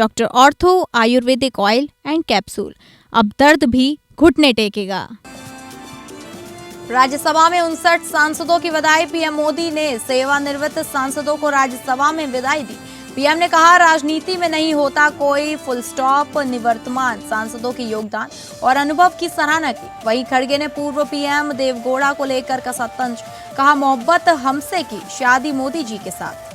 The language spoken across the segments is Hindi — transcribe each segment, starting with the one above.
Doctor ortho Ayurvedic oil and capsule, अब दर्द भी घुटने टेकेगा। राज्यसभा में 59 सांसदों की विदाई। पीएम मोदी ने सेवानिवृत्त सांसदों को राज्यसभा में विदाई दी। पीएम ने कहा, राजनीति में नहीं होता कोई फुल स्टॉप। निवर्तमान सांसदों के योगदान और अनुभव की सराहना की। वहीं खड़गे ने पूर्व पीएम देवगौड़ा को लेकर कसा तंज, कहा मोहब्बत हमसे की, शादी मोदी जी के साथ।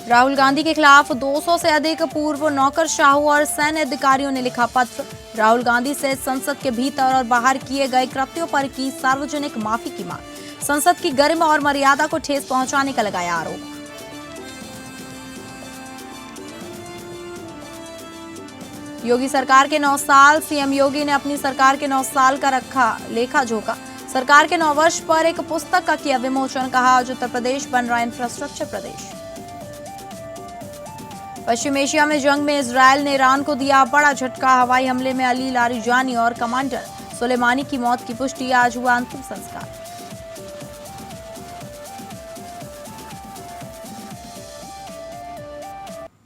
राहुल गांधी के खिलाफ 200 से अधिक पूर्व नौकरशाहों और सैन्य अधिकारियों ने लिखा पत्र। राहुल गांधी से संसद के भीतर और बाहर किए गए कृत्यों पर की सार्वजनिक माफी की मांग। संसद की गरिमा और मर्यादा को ठेस पहुंचाने का लगाया आरोप। योगी सरकार के 9 साल। सीएम योगी ने अपनी सरकार के 9 साल का रखा लेखा जोखा। सरकार के 9 वर्ष पर एक पुस्तक का किया विमोचन। कहा, आज उत्तर प्रदेश बन रहा इंफ्रास्ट्रक्चर प्रदेश। पश्चिम एशिया में जंग में इजरायल ने ईरान को दिया बड़ा झटका। हवाई हमले में अली लारिजानी और कमांडर सुलेमानी की मौत की पुष्टि। आज हुआ अंतिम संस्कार।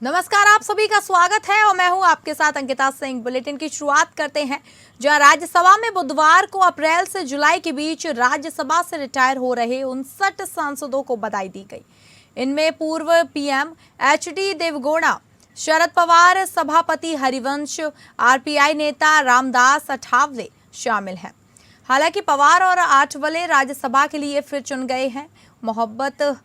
नमस्कार, आप सभी का स्वागत है और मैं हूं आपके साथ अंकिता सिंह। बुलेटिन की शुरुआत करते हैं, जहां राज्यसभा में बुधवार को अप्रैल से जुलाई के बीच राज्यसभा से रिटायर हो रहे 59 सांसदों को बधाई दी गई। इनमें पूर्व पीएम एचडी देवगौड़ा, शरद पवार, सभापति हरिवंश, आरपीआई नेता रामदास अठावले शामिल हैं। हालांकि पवार और आठवले राज्यसभा के लिए फिर चुन गए हैं। मोहब्बत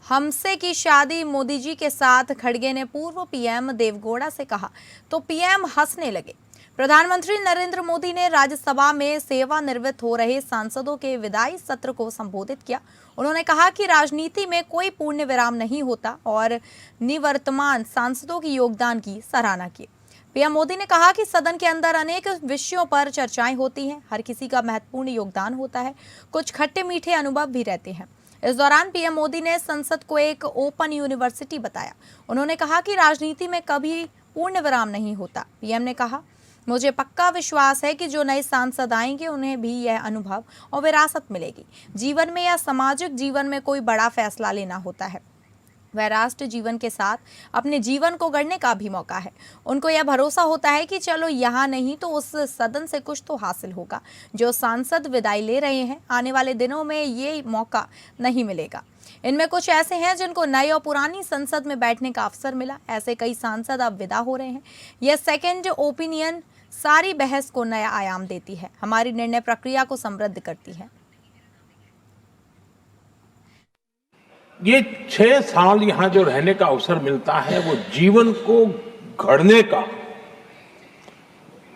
हमसे की शादी मोदी जी के साथ खड़गे ने पूर्व पीएम देवगौड़ा से कहा तो पीएम हंसने लगे। प्रधानमंत्री नरेंद्र मोदी ने राज्यसभा में सेवानिवृत्त हो रहे सांसदों के विदाई सत्र को संबोधित किया। उन्होंने कहा कि राजनीति में कोई पूर्ण विराम नहीं होता और निवर्तमान सांसदों के योगदान की सराहना की। पीएम मोदी ने कहा कि सदन के अंदर अनेक विषयों पर चर्चाएं होती हैं, हर किसी का महत्वपूर्ण योगदान होता है, कुछ खट्टे मीठे अनुभव भी रहते हैं। इस दौरान पीएम मोदी ने संसद को एक ओपन यूनिवर्सिटी बताया। उन्होंने कहा कि राजनीति में कभी पूर्ण विराम नहीं होता। पीएम ने कहा, मुझे पक्का विश्वास है कि जो नए सांसद आएंगे उन्हें भी यह अनुभव और विरासत मिलेगी। जीवन में या सामाजिक जीवन में कोई बड़ा फैसला लेना होता है, वह राष्ट्र जीवन के साथ अपने जीवन को गढ़ने का भी मौका है। उनको यह भरोसा होता है कि चलो यहाँ नहीं तो उस सदन से कुछ तो हासिल होगा। जो सांसद विदाई ले रहे हैं, आने वाले दिनों में ये मौका नहीं मिलेगा। इनमें कुछ ऐसे हैं जिनको नई और पुरानी संसद में बैठने का अवसर मिला। ऐसे कई सांसद अब विदा हो रहे हैं। यह सेकेंड ओपिनियन सारी बहस को नया आयाम देती है, हमारी निर्णय प्रक्रिया को समृद्ध करती है। ये 6 साल यहाँ जो रहने का अवसर मिलता है वो जीवन को गढ़ने का,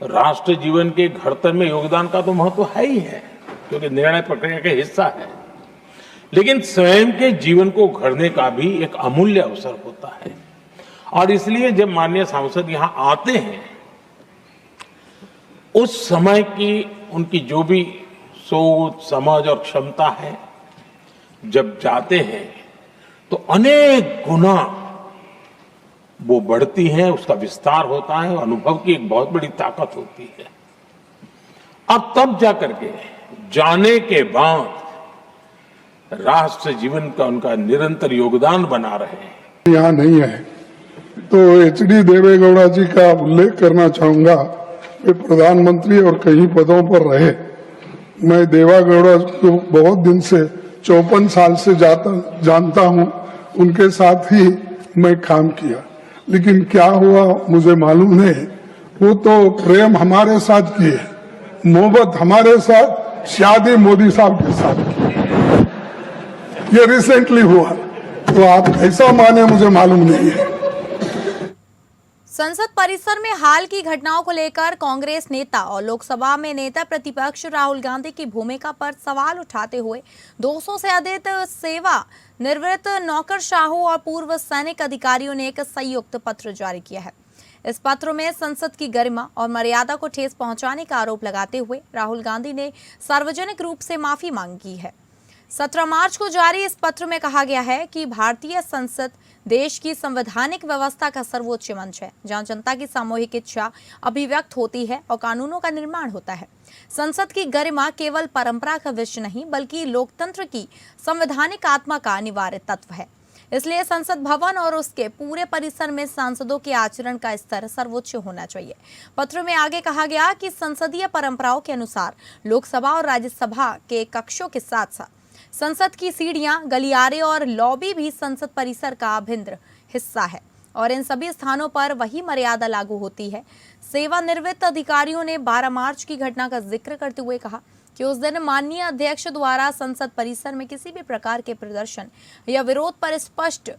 राष्ट्र जीवन के घड़तर में योगदान का तो महत्व है ही है, क्योंकि निर्णय प्रक्रिया का हिस्सा है, लेकिन स्वयं के जीवन को गढ़ने का भी एक अमूल्य अवसर होता है। और इसलिए जब माननीय सांसद यहाँ आते हैं, उस समय की उनकी जो भी सोच, समझ और क्षमता है, जब जाते हैं तो अनेक गुना वो बढ़ती है, उसका विस्तार होता है, अनुभव की एक बहुत बड़ी ताकत होती है। अब तब जाकर के जाने के बाद राष्ट्र जीवन का उनका निरंतर योगदान बना रहे यहाँ नहीं है, तो एचडी देवेगौड़ा जी का उल्लेख करना चाहूंगा। वे प्रधानमंत्री और कई पदों पर रहे। मैं देवेगौड़ा को बहुत दिन से 54 साल से जानता हूँ, उनके साथ ही मैं काम किया। लेकिन क्या हुआ मुझे मालूम नहीं। वो तो प्रेम हमारे साथ किए, मोहब्बत हमारे साथ, शादी मोदी साहब के साथ की। ये रिसेंटली हुआ, तो आप ऐसा माने मुझे मालूम नहीं है। संसद परिसर में हाल की घटनाओं को लेकर कांग्रेस नेता और लोकसभा में नेता प्रतिपक्ष राहुल गांधी की भूमिका पर सवाल उठाते हुए 200 से अधिक सेवा निवृत्त नौकरशाहों और पूर्व सैनिक अधिकारियों ने एक संयुक्त पत्र जारी किया है। इस पत्र में संसद की गरिमा और मर्यादा को ठेस पहुंचाने का आरोप लगाते हुए राहुल गांधी ने सार्वजनिक रूप से माफी मांगी है। 17 मार्च को जारी इस पत्र में कहा गया है कि भारतीय संसद देश की संवैधानिक व्यवस्था का सर्वोच्च मंच है, जहां जनता की सामूहिक इच्छा अभिव्यक्त होती है और कानूनों का निर्माण होता है। संसद की गरिमा केवल परंपरा का विषय नहीं, बल्कि लोकतंत्र की संवैधानिक आत्मा का अनिवार्य तत्व है। इसलिए संसद भवन और उसके पूरे परिसर में सांसदों के आचरण का स्तर सर्वोच्च होना चाहिए। पत्र में आगे कहा गया कि संसदीय परंपराओं के अनुसार लोकसभा और राज्यसभा के कक्षों के साथ साथ संसद की सीढ़ियां, गलियारे और लॉबी भी संसद परिसर का अभिन्न हिस्सा है और इन सभी स्थानों पर वही मर्यादा लागू होती है। सेवानिवृत्त अधिकारियों ने 12 मार्च की घटना का जिक्र करते हुए कहा कि उस दिन माननीय अध्यक्ष द्वारा संसद परिसर में किसी भी प्रकार के प्रदर्शन या विरोध पर स्पष्ट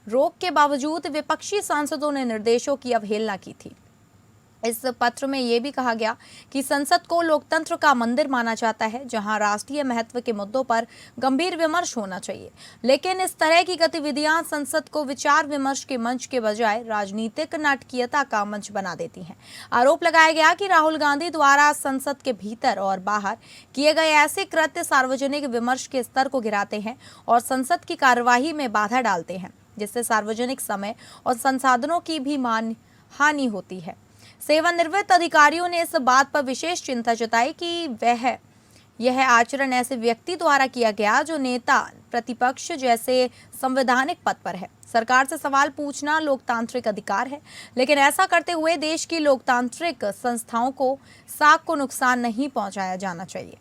रोक के बावजूद विपक्षी सांसदों ने निर्देशों की अवहेलना की थी। इस पत्र में यह भी कहा गया कि संसद को लोकतंत्र का मंदिर माना जाता है, जहां राष्ट्रीय महत्व के मुद्दों पर गंभीर विमर्श होना चाहिए, लेकिन इस तरह की गतिविधियां संसद को विचार विमर्श के मंच के बजाय राजनीतिक नाटकीयता का मंच बना देती हैं। आरोप लगाया गया कि राहुल गांधी द्वारा संसद के भीतर और बाहर किए गए ऐसे कृत्य सार्वजनिक विमर्श के स्तर को गिराते हैं और संसद की कार्यवाही में बाधा डालते हैं, जिससे सार्वजनिक समय और संसाधनों की भी हानि होती है। सेवानिवृत्त अधिकारियों ने इस बात पर विशेष चिंता जताई कि यह आचरण ऐसे व्यक्ति द्वारा किया गया जो नेता प्रतिपक्ष जैसे संवैधानिक पद पर है। सरकार से सवाल पूछना लोकतांत्रिक अधिकार है, लेकिन ऐसा करते हुए देश की लोकतांत्रिक संस्थाओं को साख को नुकसान नहीं पहुंचाया जाना चाहिए।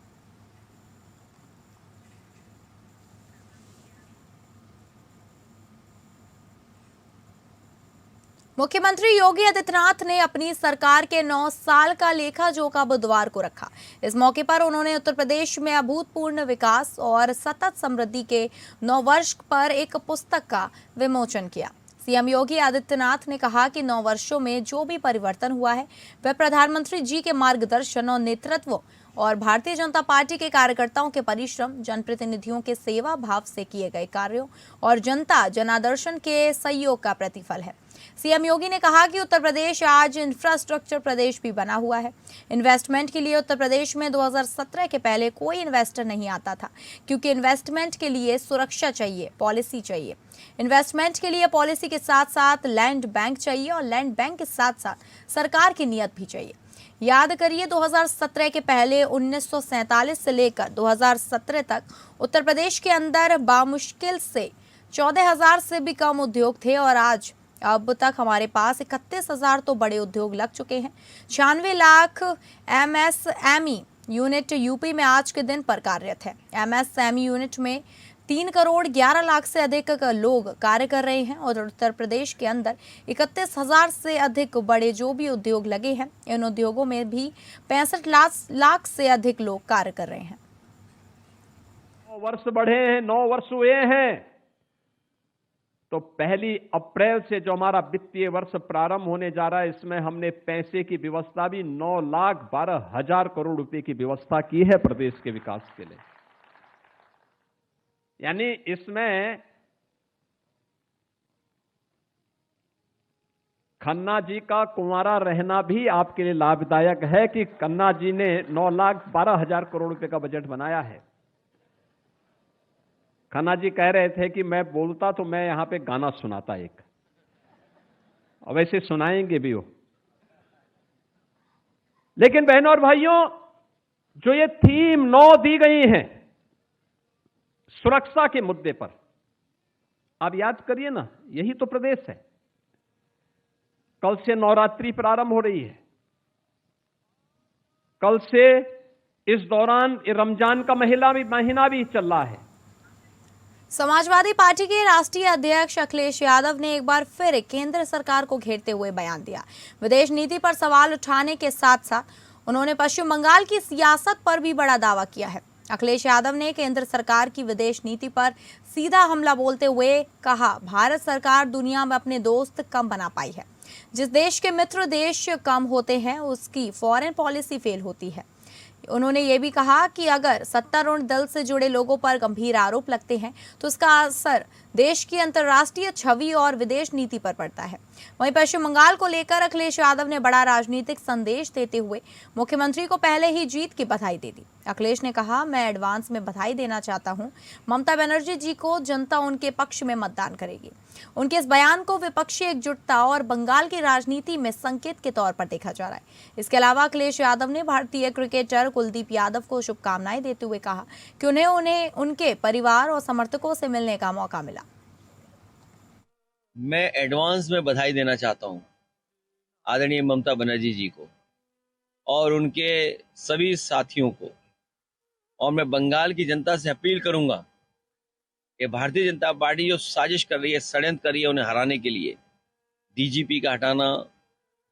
मुख्यमंत्री योगी आदित्यनाथ ने अपनी सरकार के 9 साल का लेखा जोखा बुधवार को रखा। इस मौके पर उन्होंने उत्तर प्रदेश में अभूतपूर्व विकास और सतत समृद्धि के 9 वर्ष पर एक पुस्तक का विमोचन किया। सीएम योगी आदित्यनाथ ने कहा कि 9 वर्षों में जो भी परिवर्तन हुआ है वह प्रधानमंत्री जी के मार्गदर्शन और नेतृत्व और भारतीय जनता पार्टी के कार्यकर्ताओं के परिश्रम, जनप्रतिनिधियों के सेवा भाव से किए गए कार्यों और जनता जनादर्शन के सहयोग का प्रतिफल है। सीएम योगी ने कहा कि उत्तर प्रदेश आज इंफ्रास्ट्रक्चर प्रदेश भी बना हुआ है। इन्वेस्टमेंट के लिए उत्तर प्रदेश में 2017 के पहले कोई इन्वेस्टर नहीं आता था, क्योंकि इन्वेस्टमेंट के लिए सुरक्षा चाहिए, पॉलिसी चाहिए। इन्वेस्टमेंट के लिए पॉलिसी के साथ साथ लैंड बैंक चाहिए और लैंड बैंक के साथ साथ सरकार की नीयत भी चाहिए। याद करिए, 2017 के पहले 1947 से लेकर 2017 तक उत्तर प्रदेश के अंदर बामुश्किल से 14,000 से भी कम उद्योग थे और आज अब तक हमारे पास 31,000 तो बड़े उद्योग लग चुके हैं। 96 लाख MSME यूनिट यूपी में आज के दिन पर कार्यरत है। MSME यूनिट में 3 करोड़ 11 लाख से अधिक लोग कार्य कर रहे हैं और उत्तर प्रदेश के अंदर 31,000 से अधिक बड़े जो भी उद्योग लगे हैं, इन उद्योगों में भी 65 लाख से अधिक लोग कार्य कर रहे हैं। 9 वर्ष बढ़े हैं, 9 वर्ष हुए हैं, तो 1 अप्रैल से जो हमारा वित्तीय वर्ष प्रारंभ होने जा रहा है, इसमें हमने पैसे की व्यवस्था भी 9,12,000 करोड़ रुपए की व्यवस्था की है प्रदेश के विकास के लिए। यानी इसमें खन्ना जी का कुंवारा रहना भी आपके लिए लाभदायक है कि खन्ना जी ने 9,12,000 करोड़ रुपए का बजट बनाया है। खन्ना जी कह रहे थे कि मैं बोलता तो मैं यहां पे गाना सुनाता एक, और वैसे सुनाएंगे भी वो। लेकिन बहनों और भाइयों, जो ये थीम 9 दी गई है सुरक्षा के मुद्दे पर, आप याद करिए ना, यही तो प्रदेश है। कल से नवरात्रि प्रारंभ हो रही है, कल से इस दौरान रमजान का महीना भी चल रहा है। समाजवादी पार्टी के राष्ट्रीय अध्यक्ष अखिलेश यादव ने एक बार फिर केंद्र सरकार को घेरते हुए बयान दिया। विदेश नीति पर सवाल उठाने के साथ साथ उन्होंने पश्चिम बंगाल की सियासत पर भी बड़ा दावा किया है। अखिलेश यादव ने केंद्र सरकार की विदेश नीति पर सीधा हमला बोलते हुए कहा, भारत सरकार दुनिया में अपने दोस्त कम बना पाई है। जिस देश के मित्र देश कम होते हैं उसकी फॉरेन पॉलिसी फेल होती है। उन्होंने ये भी कहा कि अगर सत्तारूढ़ दल से जुड़े लोगों पर गंभीर आरोप लगते हैं तो उसका असर देश की अंतर्राष्ट्रीय छवि और विदेश नीति पर पड़ता है। वहीं पश्चिम बंगाल को लेकर अखिलेश यादव ने बड़ा राजनीतिक संदेश देते हुए मुख्यमंत्री को पहले ही जीत की बधाई दे दी। अखिलेश ने कहा, मैं एडवांस में बधाई देना चाहता हूं ममता बनर्जी जी को, जनता उनके पक्ष में मतदान करेगी। उनके इस बयान को विपक्षी एकजुटता और बंगाल की राजनीति में संकेत के तौर पर देखा जा रहा है। इसके अलावा अखिलेश यादव ने भारतीय क्रिकेटर कुलदीप यादव को शुभकामनाएं देते हुए कहा कि उन्हें उनके परिवार और समर्थकों से मिलने का मौका मिला। मैं एडवांस में बधाई देना चाहता हूं आदरणीय ममता बनर्जी जी को और उनके सभी साथियों को। और मैं बंगाल की जनता से अपील करूंगा कि भारतीय जनता पार्टी जो साजिश कर रही है, षड्यंत्र कर रही है उन्हें हराने के लिए, डीजीपी का हटाना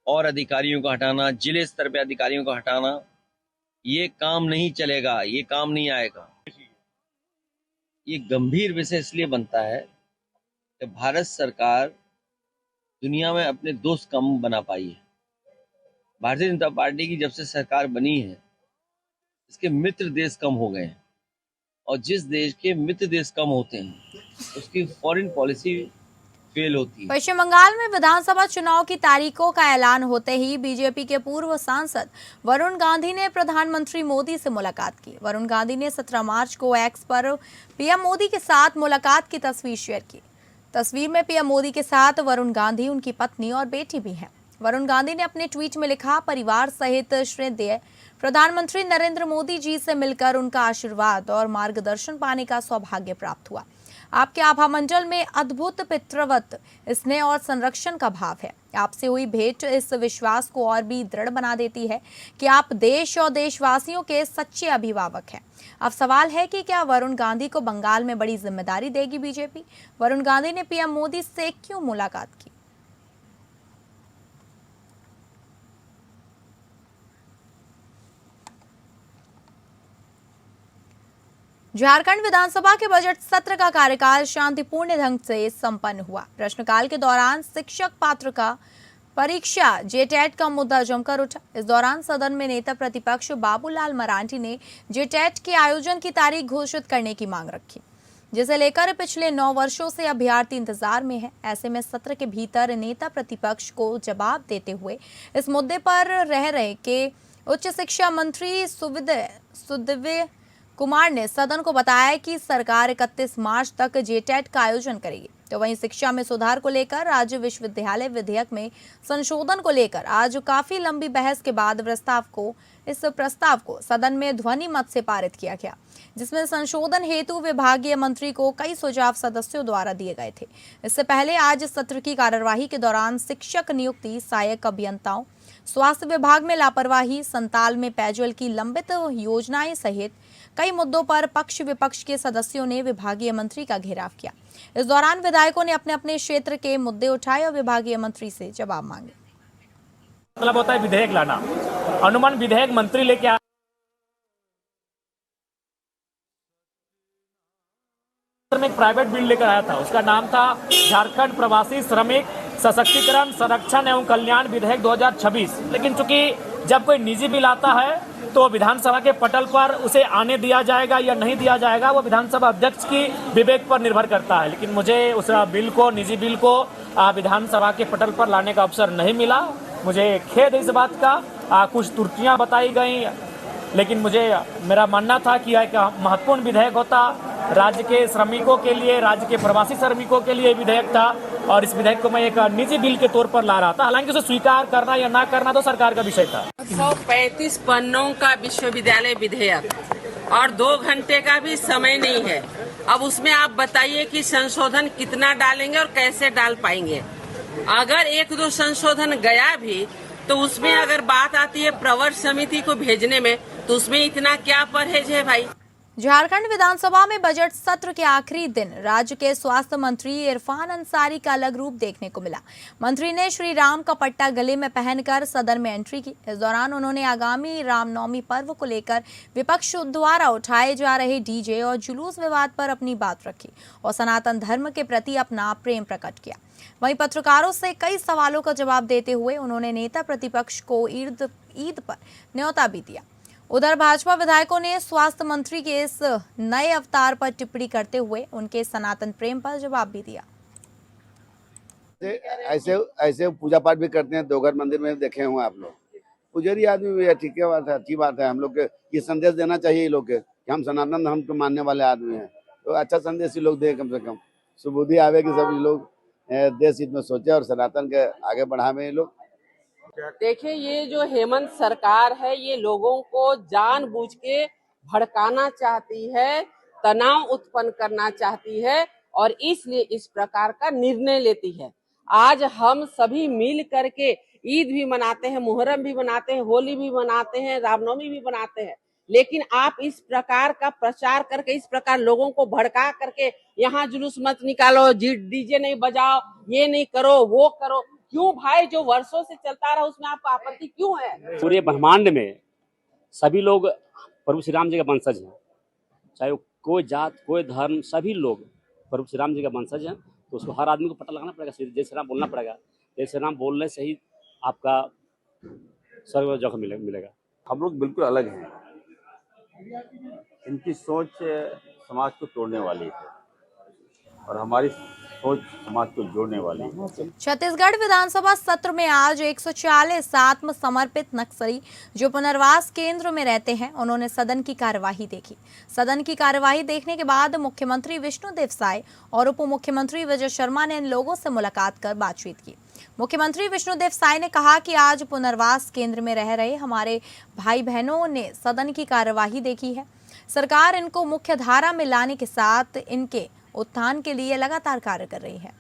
और अधिकारियों का हटाना, जिले स्तर पे अधिकारियों का हटाना, ये काम नहीं चलेगा, ये काम नहीं आएगा। ये गंभीर विषय इसलिए बनता है कि भारत सरकार दुनिया में अपने दोस्त कम बना पाई है। भारतीय जनता पार्टी की जब से सरकार बनी है, इसके मित्र देश कम हो गए हैं, और जिस देश के मित्र देश कम होते हैं उसकी फॉरेन पॉलिसी फेल होती है। पश्चिम बंगाल में विधानसभा चुनाव की तारीखों का ऐलान होते ही बीजेपी के पूर्व सांसद वरुण गांधी ने प्रधानमंत्री मोदी से मुलाकात की। वरुण गांधी ने 17 मार्च को एक्स पर पीएम मोदी के साथ मुलाकात की तस्वीर शेयर की। तस्वीर में पीएम मोदी के साथ वरुण गांधी, उनकी पत्नी और बेटी भी हैं। वरुण गांधी ने अपने ट्वीट में लिखा, परिवार सहित श्रद्धेय प्रधानमंत्री नरेंद्र मोदी जी से मिलकर उनका आशीर्वाद और मार्गदर्शन पाने का सौभाग्य प्राप्त हुआ। आपके आभा मंडल में अद्भुत पितृवत स्नेह और संरक्षण का भाव है। आपसे हुई भेंट इस विश्वास को और भी दृढ़ बना देती है कि आप देश और देशवासियों के सच्चे अभिभावक हैं। अब सवाल है कि क्या वरुण गांधी को बंगाल में बड़ी जिम्मेदारी देगी बीजेपी? वरुण गांधी ने पीएम मोदी से क्यों मुलाकात की? झारखंड विधानसभा के बजट सत्र का कार्यकाल शांतिपूर्ण ढंग से संपन्न हुआ। प्रश्नकाल के दौरान शिक्षक पात्रता परीक्षा जेटेट का मुद्दा जमकर उठा। इस दौरान सदन में नेता प्रतिपक्ष बाबूलाल मरांडी ने जेटेट के आयोजन की तारीख घोषित करने की मांग रखी, जिसे लेकर पिछले 9 वर्षों से अभ्यर्थी इंतजार में है। ऐसे में सत्र के भीतर नेता प्रतिपक्ष को जवाब देते हुए इस मुद्दे पर रह रहे कि उच्च शिक्षा मंत्री सुदीव्य कुमार ने सदन को बताया कि सरकार 31 मार्च तक जेटेट का आयोजन करेगी। तो वहीं शिक्षा में सुधार को लेकर राज्य विश्वविद्यालय विधेयक में संशोधन को लेकर आज काफी लंबी बहस के बाद इस प्रस्ताव को सदन में ध्वनि मत से पारित किया गया, जिसमें संशोधन हेतु विभागीय मंत्री को कई सुझाव सदस्यों द्वारा दिए गए थे। इससे पहले आज सत्र की कार्यवाही के दौरान शिक्षक नियुक्ति, सहायक अभियंताओं, स्वास्थ्य विभाग में लापरवाही, संताल में पेयजल की लंबित योजनाएं सहित कई मुद्दों पर पक्ष विपक्ष के सदस्यों ने विभागीय मंत्री का घेराव किया। इस दौरान विधायकों ने अपने अपने क्षेत्र के मुद्दे उठाए और विभागीय मंत्री से जवाब मांगे। मतलब होता है विधेयक लाना, अनुमान विधेयक मंत्री लेके आ में एक प्राइवेट बिल लेकर आया था, उसका नाम था झारखंड प्रवासी श्रमिक सशक्तिकरण, संरक्षण एवं कल्याण विधेयक 2026। लेकिन चूंकि जब कोई निजी बिल आता है तो विधानसभा के पटल पर उसे आने दिया जाएगा या नहीं दिया जाएगा, वो विधानसभा अध्यक्ष की विवेक पर निर्भर करता है। लेकिन मुझे उस निजी बिल को विधानसभा के पटल पर लाने का अवसर नहीं मिला। मुझे खेद है इस बात का। कुछ त्रुटियां बताई गई, लेकिन मेरा मानना था कि एक महत्वपूर्ण विधेयक होता, राज्य के श्रमिकों के लिए, राज्य के प्रवासी श्रमिकों के लिए विधेयक था, और इस विधेयक को मैं एक निजी बिल के तौर पर ला रहा था। हालांकि उसे स्वीकार करना या ना करना तो सरकार का विषय था। 135 पन्नों का विश्वविद्यालय विधेयक और 2 घंटे का भी समय नहीं है। अब उसमें आप बताइए कि संशोधन कितना डालेंगे और कैसे डाल पाएंगे। अगर 1-2 संशोधन गया भी तो उसमें अगर बात आती है प्रवर समिति को भेजने में, तो उसमें इतना क्या परहेज है भाई। झारखंड विधानसभा में बजट सत्र के आखिरी दिन राज्य के स्वास्थ्य मंत्री इरफान अंसारी का अलग रूप देखने को मिला। मंत्री ने श्री राम का पट्टा गले में पहनकर सदन में एंट्री की। इस दौरान उन्होंने आगामी रामनवमी पर्व को लेकर विपक्ष द्वारा उठाए जा रहे डीजे और जुलूस विवाद पर अपनी बात रखी और सनातन धर्म के प्रति अपना प्रेम प्रकट किया। वहीं पत्रकारों से कई सवालों का जवाब देते हुए उन्होंने नेता प्रतिपक्ष को ईद पर न्योता भी दिया। उधर भाजपा विधायकों ने स्वास्थ्य मंत्री के इस नए अवतार पर टिप्पणी करते हुए उनके सनातन प्रेम पर जवाब भी दिया। ऐसे पूजा पाठ भी करते हैं, देवघर मंदिर में देखे हुए आप लोग। पुजारी आदमी भी है, ठीक है, बात है, अच्छी बात है। हम लोग के ये संदेश देना चाहिए ये लोग के कि हम सनातन धर्म को मानने वाले आदमी हैं, तो अच्छा संदेश ये लोग दे, कम से कम सुबुद्धि आवे कि सब लोग देश हित में सोचे और सनातन के आगे बढ़ावे ये लोग। देखिए, ये जो हेमंत सरकार है ये लोगों को जानबूझ के भड़काना चाहती है, तनाव उत्पन्न करना चाहती है और इसलिए इस प्रकार का निर्णय लेती है। आज हम सभी मिल करके ईद भी मनाते हैं, मुहर्रम भी मनाते हैं, होली भी मनाते हैं, रामनवमी भी मनाते हैं, लेकिन आप इस प्रकार का प्रचार करके, इस प्रकार लोगों को भड़का करके यहाँ जुलूस मत निकालो, डीजे नहीं बजाओ, ये नहीं करो, वो करो, क्यों भाई? जो वर्षों से चलता रहा उसमें आपको आपत्ति क्यों है? पूरे ब्रह्मांड में सभी लोग प्रभु श्री राम जी का वंशज हैं, चाहे वो कोई जात कोई धर्म, सभी लोग प्रभु श्री राम जी का वंशज हैं। तो उसको हर आदमी को पता लगाना पड़ेगा, जय श्री राम बोलना पड़ेगा। जय श्री राम बोलने से ही आपका स्वर्ग जगह मिलेगा। हम लोग बिल्कुल अलग हैं। इनकी सोच समाज को तोड़ने वाली है और हमारी सोच समाज को जोड़ने वाली है। छत्तीसगढ़ विधानसभा सत्र में आज 140 आत्मसमर्पित नक्सली जो पुनर्वास केंद्र में रहते हैं, उन्होंने सदन की कार्यवाही देखी। सदन की कार्यवाही देखने के बाद मुख्यमंत्री विष्णुदेव साय और उप मुख्यमंत्री विजय शर्मा ने इन लोगों से मुलाकात कर बातचीत की। मुख्यमंत्री विष्णुदेव साय ने कहा कि आज पुनर्वास केंद्र में रह रहे हमारे भाई बहनों ने सदन की कार्यवाही देखी है। सरकार इनको मुख्य धारा में लाने के साथ इनके उत्थान के लिए लगातार कार्य कर रही है।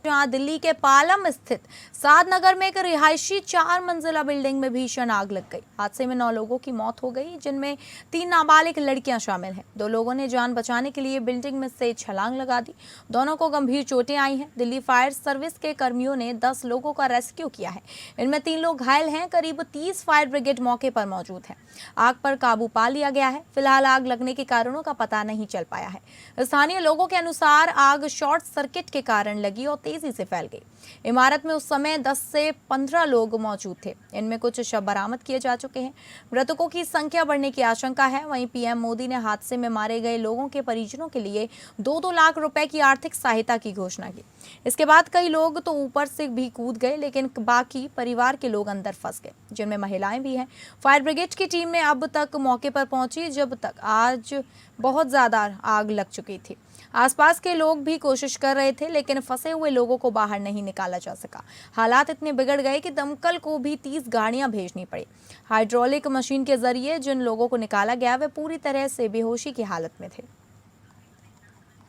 जहां दिल्ली के पालम स्थित सादनगर में एक रिहायशी 4 मंजिला बिल्डिंग में भीषण आग लग गई। हादसे में 9 लोगों की मौत हो गई, जिनमें 3 नाबालिग लड़कियां शामिल हैं। 2 लोगों ने जान बचाने के लिए बिल्डिंग में से छलांग लगा दी। दोनों को गंभीर चोटें आई हैं। दिल्ली फायर सर्विस के कर्मियों ने 10 लोगों का रेस्क्यू किया है। इनमें 3 लोग घायल हैं। करीब 30 फायर ब्रिगेड मौके पर मौजूद है। आग पर काबू पा लिया गया है। फिलहाल आग लगने के कारणों का पता नहीं चल पाया है। स्थानीय लोगों के अनुसार आग शॉर्ट सर्किट के कारण लगी और तेजी से फैल गई। इमारत में उस समय 10 से 15 लोग मौजूद थे। इनमें कुछ शव बरामद किए जा चुके हैं। मृतकों की संख्या बढ़ने की आशंका है। वहीं पीएम मोदी ने हादसे में मारे गए लोगों के परिजनों के लिए 2-2 लाख रुपए की आर्थिक सहायता की घोषणा की। इसके बाद कई लोग तो ऊपर से भी कूद गए, लेकिन बाकी परिवार के लोग अंदर फंस गए, जिनमें महिलाएं भी हैं। फायर ब्रिगेड की टीम ने अब तक मौके पर पहुंची, जब तक आज बहुत ज्यादा आग लग चुकी थी। आसपास के लोग भी कोशिश कर रहे थे, लेकिन फंसे हुए लोगों को बाहर नहीं निकाला जा सका। हालात इतने बिगड़ गए कि दमकल को भी 30 गाड़ियां भेजनी पड़ी। हाइड्रोलिक मशीन के जरिए जिन लोगों को निकाला गया वे पूरी तरह से बेहोशी की हालत में थे।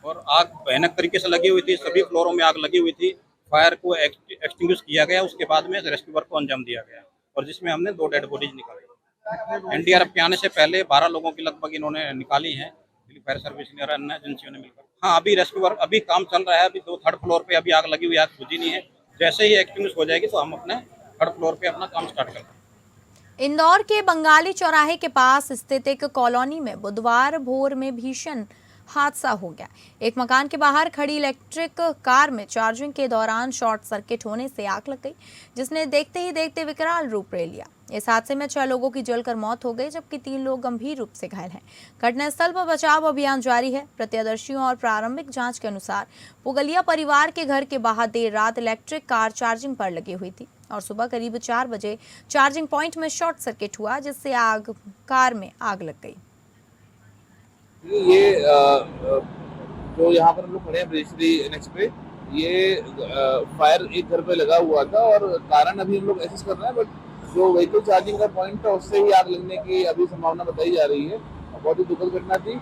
और आग भयानक तरीके से लगी हुई थी, सभी फ्लोरों में आग लगी हुई थी। फायर को एक्सटिंग्विश किया गया, उसके बाद में रेस्क्यू वर्क को अंजाम दिया गया और जिसमें हमने 2 डेड बॉडीज निकाली। एनडीआरएफ के आने से पहले 12 लोगों की लगभग इन्होंने निकाली है, फायर सर्विस ने और अन्य एजेंसियों ने मिलकर। हाँ, अभी रेस्क्यू वर्क अभी काम चल रहा है। अभी 3rd फ्लोर पे अभी आग लगी हुई, आग बुझी नहीं है। जैसे ही एक्सटिंग्विश हो जाएगी तो हम अपने 3rd फ्लोर पे अपना काम स्टार्ट कर देंगे। इंदौर के बंगाली चौराहे के पास स्थित एक कॉलोनी में बुधवार भोर में भीषण हादसा हो गया। एक मकान के बाहर खड़ी इलेक्ट्रिक कार में चार्जिंग के दौरान शॉर्ट सर्किट होने से आग लग गई, जिसने देखते ही देखते विकराल रूप ले लिया। इस हादसे में 6 लोगों की जलकर मौत हो गई, जबकि 3 लोग गंभीर रूप से घायल हैं। घटनास्थल पर बचाव अभियान जारी है। प्रत्यक्षदर्शियों और प्रारंभिक जांच के अनुसार पुगलिया परिवार के घर के बाहर देर रात इलेक्ट्रिक कार चार्जिंग पर लगी हुई थी और सुबह करीब 4 बजे चार्जिंग पॉइंट में शॉर्ट सर्किट हुआ, जिससे कार में आग लग गई। ये जो यहाँ पर हम लोग खड़े हैं ब्रिजश्री एनएच पे, ये फायर एक घर पे लगा हुआ था और कारण अभी हम लोग एसेस कर रहे हैं, बट जो व्हीकल चार्जिंग का पॉइंट था उससे ही आग लगने की अभी संभावना बताई जा रही है। बहुत ही दुखद घटना थी।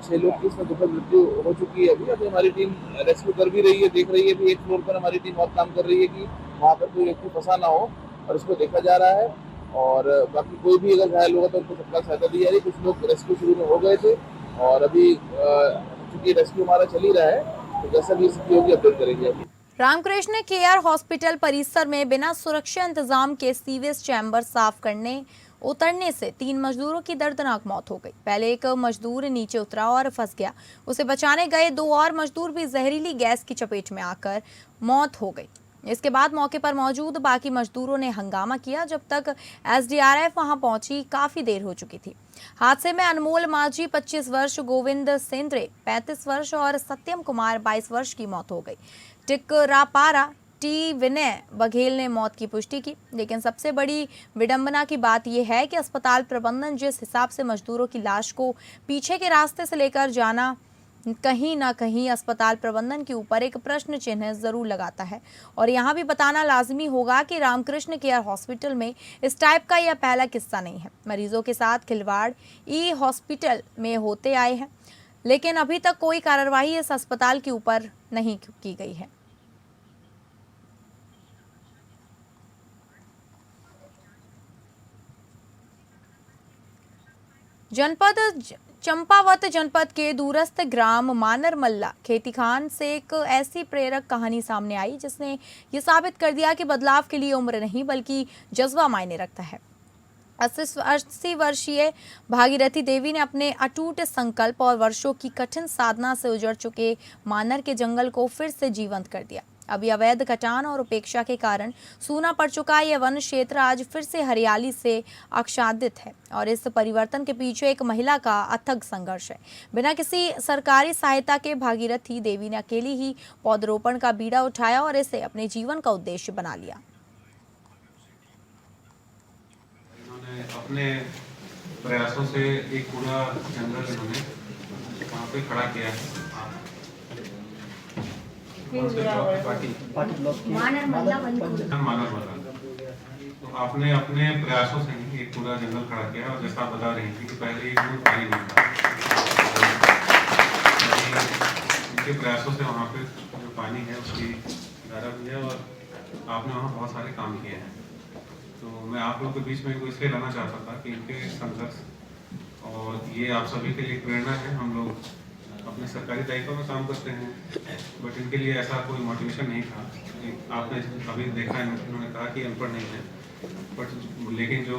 6 लोग की इसमें दुखद मृत्यु हो चुकी है। अभी हमारी टीम रेस्क्यू कर भी रही है, देख रही है भी 1 फ्लोर पर हमारी टीम बहुत काम कर रही है कि वहाँ पर कोई व्यक्ति फंसा ना हो और इसको देखा जा रहा है। और बाकी कोई भी अगर घायल होगा तो उनको सबका सहायता दी जा रही है। कुछ लोग रेस्क्यू शुरू में हो गए थे और अभी चूंकि रेस्क्यू हमारा चल ही रहा है तो जैसा भी स्थिति होगी अपडेट करेंगे। अभी रामकृष्ण केयर हॉस्पिटल परिसर में बिना सुरक्षा इंतजाम के सीवेज चैम्बर साफ करने उतरने से 3 मजदूरों की दर्दनाक मौत हो गई। पहले एक मजदूर नीचे उतरा और फंस गया। उसे बचाने गए 2 और मजदूर भी जहरीली गैस की चपेट में आकर मौत हो गई। इसके बाद मौके पर मौजूद बाकी मजदूरों ने हंगामा किया। जब तक एसडीआरएफ वहां पहुंची काफी देर हो चुकी थी। हादसे में अनमोल माझी 25 वर्ष, गोविंद सेंद्रे 35 वर्ष और सत्यम कुमार 22 वर्ष की मौत हो गई। टिकरापारा टी विनय बघेल ने मौत की पुष्टि की। लेकिन सबसे बड़ी विडंबना की बात यह है कि अस्पताल प्रबंधन जिस हिसाब से मजदूरों की लाश को पीछे के रास्ते से लेकर जाना कहीं ना कहीं अस्पताल प्रबंधन के ऊपर एक प्रश्न चिन्ह जरूर लगाता है। और यहाँ भी बताना लाजमी होगा कि रामकृष्ण केयर हॉस्पिटल में इस टाइप का यह पहला किस्सा नहीं है। मरीजों के साथ खिलवाड़ ई हॉस्पिटल में होते आए हैं, लेकिन अभी तक कोई कार्रवाई इस अस्पताल के ऊपर नहीं की गई है। चंपावत जनपद के दूरस्थ ग्राम मानरमल्ला खेतीखान से एक ऐसी प्रेरक कहानी सामने आई जिसने ये साबित कर दिया कि बदलाव के लिए उम्र नहीं बल्कि जज्बा मायने रखता है। 80 वर्षीय भागीरथी देवी ने अपने अटूट संकल्प और वर्षों की कठिन साधना से उजड़ चुके मानर के जंगल को फिर से जीवंत कर दिया। अभी अवैध कटान और उपेक्षा के कारण सूना पड़ चुका यह वन क्षेत्र आज फिर से हरियाली से आच्छादित है और इस परिवर्तन के पीछे एक महिला का अथक संघर्ष है। बिना किसी सरकारी सहायता के भागीरथी देवी ने अकेली ही पौधरोपण का बीड़ा उठाया और इसे अपने जीवन का उद्देश्य बना लिया। इन्होंने अपने प्रयासों से एक पूरा जंगल इन्होंने वहाँ पे खड़ा किया है। तो आपने अपने प्रयासों से ही एक पूरा जंगल खड़ा किया और जैसा आप बता रही थी कि पहले एक बूंद पानी नहीं था, इनके प्रयासों से वहाँ पे जो पानी है उसकी धारा भी है और आपने वहाँ बहुत सारे काम किए हैं। तो मैं आप लोगों के बीच में इसलिए लाना चाहता था कि इनके संघर्ष और ये आप सभी के लिए प्रेरणा है। हम लोग अपने सरकारी दायित्व में काम करते हैं, बट इनके लिए ऐसा कोई मोटिवेशन नहीं था। आपने अभी देखा, इन्होंने कहा कि अनपढ़ नहीं है, बट लेकिन जो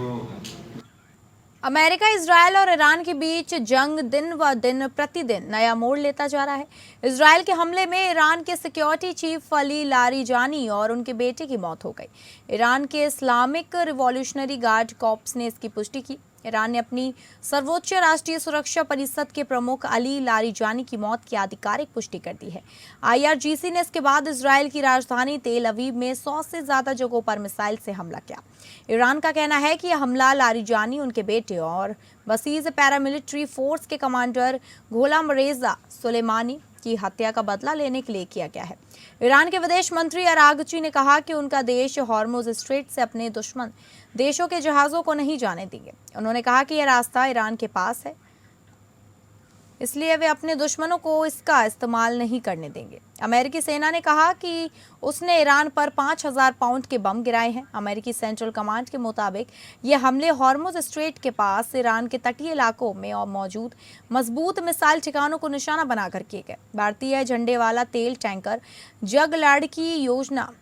अमेरिका, इजरायल और ईरान के बीच जंग दिन व दिन प्रतिदिन नया मोड़ लेता जा रहा है। इजरायल के हमले में ईरान के सिक्योरिटी चीफ अली लारिजानी और उनके बेटे की मौत हो गई। ईरान के इस्लामिक रिवॉल्यूशनरी गार्ड कॉर्प्स ने इसकी पुष्टि की। ईरान ने अपनी सर्वोच्च राष्ट्रीय सुरक्षा परिषद के प्रमुख अली लारिजानी की मौत की आधिकारिक पुष्टि कर दी है। IRGC ने इसके बाद इजरायल की राजधानी तेल अवीव में 100 से ज्यादा जगहों पर मिसाइल से हमला किया। ईरान का कहना है कि यह हमला लारिजानी, उनके बेटे और बसीज पैरामिलिट्री फोर्स के कमांडर गुलाम रेजा सुलेमानी की हत्या का बदला लेने के लिए किया गया है। ईरान के विदेश मंत्री अरागची ने कहा कि उनका देश हॉर्मुज स्ट्रेट से अपने दुश्मन देशों के जहाजों को नहीं जाने देंगे। उन्होंने कहा कि यह रास्ता ईरान के पास है, इसलिए वे अपने दुश्मनों को इसका इस्तेमाल नहीं करने देंगे। अमेरिकी सेना ने कहा कि उसने ईरान पर 5000 पाउंड के बम गिराए हैं। अमेरिकी सेंट्रल कमांड के मुताबिक ये हमले हॉर्मुज स्ट्रेट के पास ईरान के तटीय इलाकों में और मौजूद मजबूत मिसाइल ठिकानों को निशाना बनाकर किए गए। भारतीय झंडे वाला तेल टैंकर जगलाड़ की योजना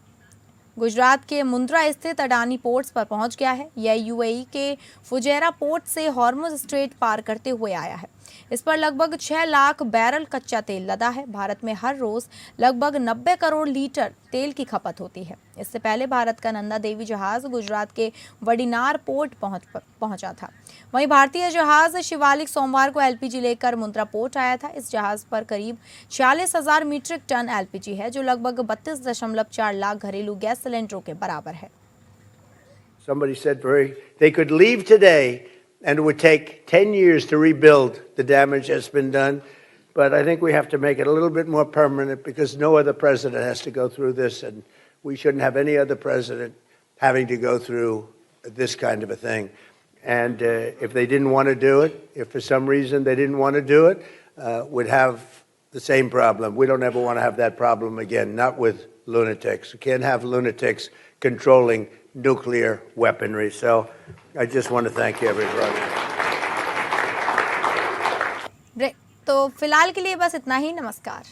गुजरात के मुंद्रा स्थित अडानी पोर्ट्स पर पहुंच गया है। यह UAE के फुजैरा पोर्ट से हॉर्मुज स्ट्रेट पार करते हुए आया है। इस पर लगभग 6 लाख बैरल कच्चा तेल लदा है। भारत में हर रोज लगभग 90 करोड़ लीटर तेल की खपत होती है। इससे पहले भारत का नंदा देवी जहाज गुजरात के वडीनार पोर्ट पहुंचा था। वहीं भारतीय जहाज शिवालिक सोमवार को LPG लेकर मुंद्रा पोर्ट आया था। इस जहाज पर करीब 46,000 मीट्रिक टन LPG है, जो लगभग 32.4 लाख घरेलू गैस सिलेंडरों के बराबर है। Somebody said they could leave today and it would take 10 years to rebuild the damage that's been done. But I think we have to make it a little bit more permanent because no other president has to go through this, and we shouldn't have any other president having to go through this kind of a thing. And if they didn't want to do it, if for some reason they didn't want to do it, we'd have the same problem. We don't ever want to have that problem again, not with lunatics. We can't have lunatics controlling nuclear weaponry. So I just want to thank everybody. तो फिलहाल के लिए बस इतना ही। नमस्कार।